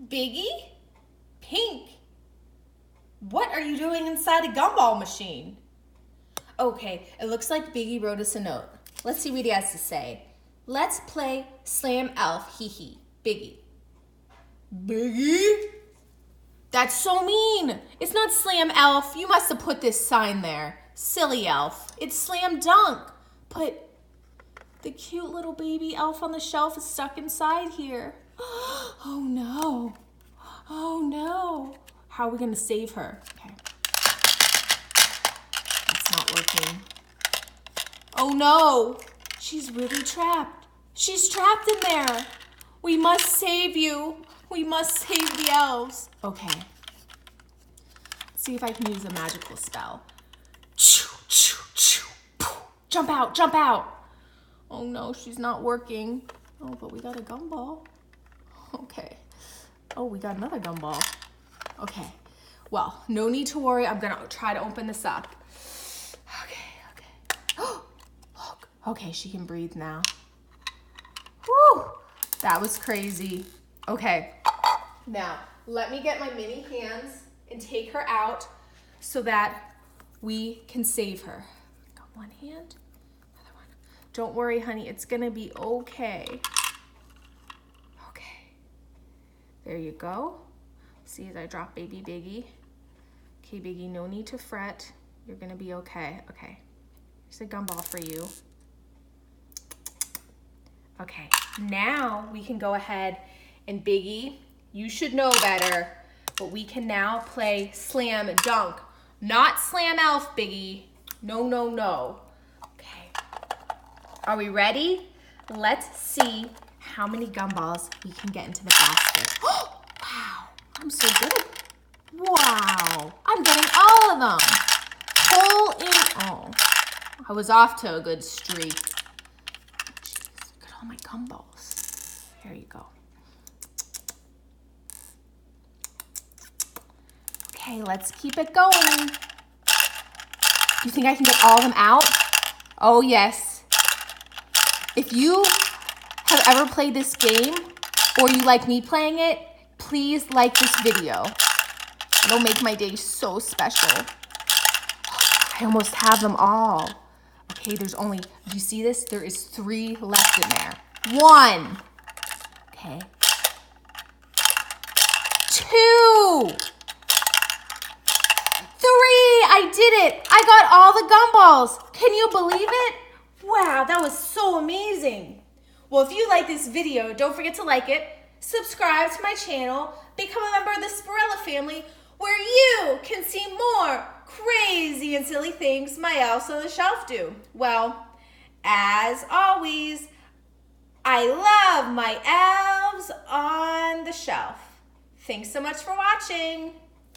Biggie? Pink? What are you doing inside a gumball machine? Okay, it looks like Biggie wrote us a note. Let's see what he has to say. Let's play Slam Elf, hee hee. Biggie. Biggie? That's so mean. It's not Slam Elf. You must have put this sign there. Silly elf. It's Slam Dunk. But the cute little baby elf on the shelf is stuck inside here. Oh no. Oh no. How are we gonna save her? Okay. That's not working. Oh no. She's really trapped. She's trapped in there. We must save you. We must save the elves. Okay. Let's see if I can use a magical spell. Jump out, jump out. Oh no, she's not working. Oh, but we got a gumball. Okay. Oh, we got another gumball. Okay. Well, no need to worry. I'm gonna try to open this up. Okay. Oh, look. Okay, she can breathe now. Whew. That was crazy. Okay. Now, let me get my mini hands and take her out so that we can save her. Got one hand, another one. Don't worry, honey, it's gonna be okay. Okay, there you go. See as I drop baby Biggie. Okay, Biggie, no need to fret. You're gonna be okay. Okay, here's a gumball for you. Okay, now we can go ahead and Biggie, you should know better, but we can now play Slam Dunk. Not Slam Elf, Biggie. No, no, no. Okay. Are we ready? Let's see how many gumballs we can get into the basket. Oh, wow. I'm so good. Wow. I'm getting all of them. Hole in. Oh. I was off to a good streak. Jeez, look at all my gumballs. Here you go. Okay, let's keep it going. You think I can get all of them out? Oh, yes. If you have ever played this game or you like me playing it, please like this video. It'll make my day so special. I almost have them all. Okay, there's only, do you see this? There is 3 left in there. 1. Okay. 2. 3, I did it. I got all the gumballs. Can you believe it? Wow, that was so amazing. Well, if you like this video, don't forget to like it, subscribe to my channel, become a member of the Sporella family, where you can see more crazy and silly things my elves on the shelf do. Well, as always, I love my elves on the shelf. Thanks so much for watching.